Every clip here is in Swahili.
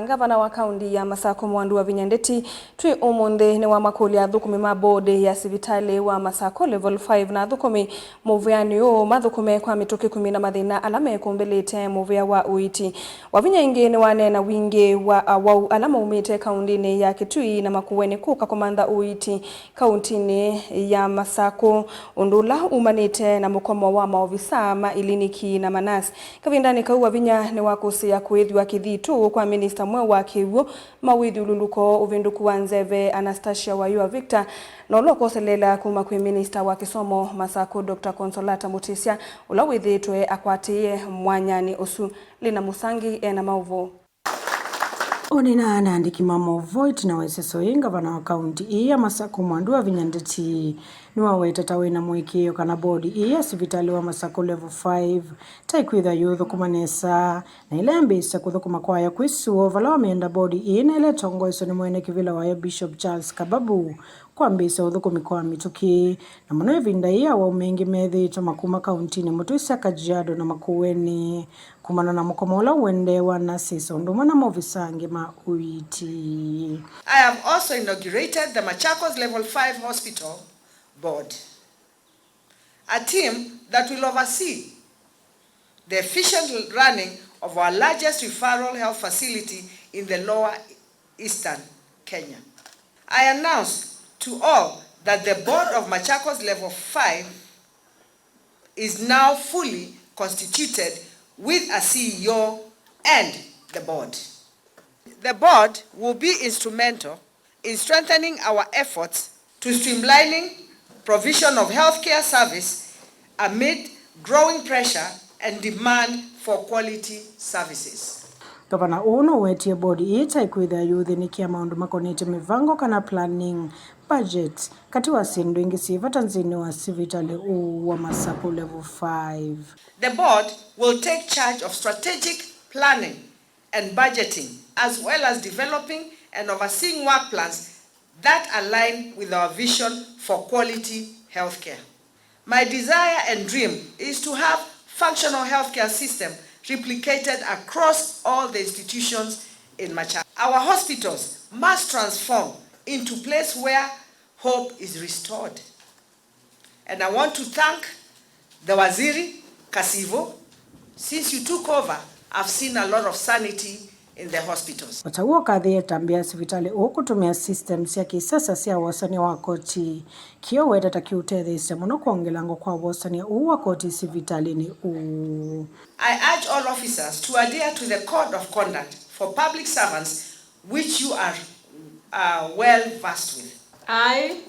Ngavana wa kaunti ya Masaku Wavinya Ndeti twi umunthi ni wa makuli athukumi ma bodi ya sivitali wa Masaku Level 5 na athukumi muvyani u mathukume kwa mituki 10 na mathina ala meyikumbila muvya wa Uiiti. Wavinya ingi ni wanena wingi wa ala maumite kauntini ya Kitui na makuweni kuka komanda Uiiti kauntini ya Masaku undula umanite na mukomo wa maovisa ma iliniki na manasi. Kavindani Kiw'u Wavinya ni wakusia kwithw'a kithitu kwa minista mwe wa Kiw'u mawithululuko uvinduku wa nzeve Anastasia Wayua Victor na ulokoselela kuma kwi minista wa kisomo Masaku Dr. Consolata Mutisya ula withitwe akwatiye mwanyani usu lina musangi ena mauvo. Onina anaandiki mamovo itinaweza Ngavana wa kaunti ya Masaku Wavinya Ndeti niwaweta tawina mwikio kana bodi ya sivitali wa Masaku Level 5 taikwitha uthukumanesa na ile ambisa kuthukuma kwaya kwisuo vala wameenda bodi ina ile tongoiso ni mwene kivila wa Bishop Charles Kababu kwambiisya uthukumi kwa mituki na muno ivinda iya wa umengi methiitwe makuma kauntini mutwisya Kajiado na makuweni kumana na mukomola wendewa na siso nduma na movisangi ma Uiiti. I have also inaugurated the Machakos Level 5 Hospital Board, a team that will oversee the efficient running of our largest referral health facility in the lower eastern Kenya. I announce to all that the board of Machakos Level 5 is now fully constituted with a CEO and the board. The board will be instrumental in strengthening our efforts to streamlining provision of healthcare service amid growing pressure and demand for quality services. Gavana uno wetie bodi itakwitha yuthinikia maundu makonite mivango kana planning budget kati wa sindu ingi siva tanzini wa sivitali wa Masaku Level 5. The board will take charge of strategic planning and budgeting as well as developing and overseeing work plans that align with our vision for quality healthcare. My desire and dream is to have functional healthcare system replicated across all the institutions in Machakos. Our hospitals must transform into a place where hope is restored. And I want to thank the Waziri Kasivo. Since you took over, I've seen a lot of sanity in the hospitals. Wataua kadhi tambia sivitali ukutumia systems ya kisasa sia wasani wa koti kiw'u takiutethesya muno kuongelango kwa wasani wa koti sivitali ni I urge all officers to adhere to the code of conduct for public servants which you are well versed with. I,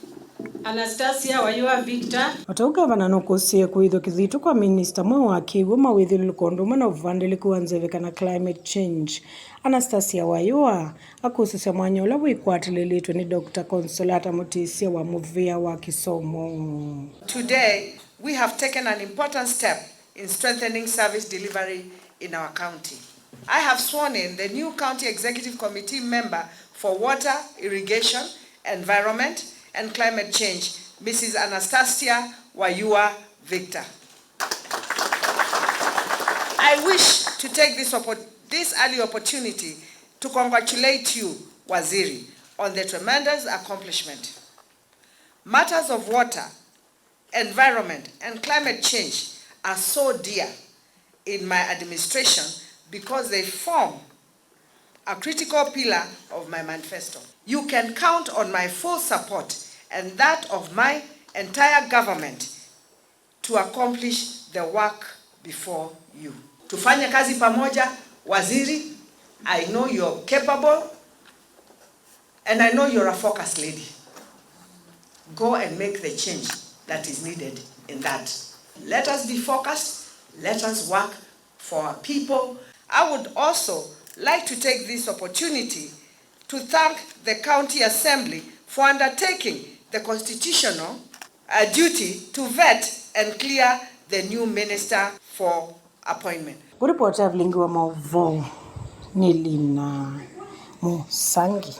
Anastasia Wayua Victor. Ngavana nukusie kwithwa kithitu kwa minista mwe wa Kiw'u mawithululuko nduma na uvandiliku wa nzeve kana climate change Anastasia Wayua akusisya mwanya ula wikwatililitwe ni Dr. Consolata Mutisya wa muvia wa kisomo. Today we have taken an important step in strengthening service delivery in our county. I have sworn in the new County Executive Committee member for Water, Irrigation, Environment and Climate Change, Mrs. Anastasia Wayua Victor. I wish to take this early opportunity to congratulate you, Waziri, on the tremendous accomplishment. Matters of water, environment, and climate change are so dear in my administration because they form a critical pillar of my manifesto. You can count on my full support and that of my entire government to accomplish the work before you. Tufanye kazi pamoja, Waziri. I know you're capable and I know you're a focused lady. Go and make the change that is needed in that. Let us be focused. Let us work for our people. I would also like to take this opportunity to thank the County Assembly for undertaking the constitutional duty to vet and clear the new minister for appointment. Kuripota vlingi wa mauvo ni lina musangi.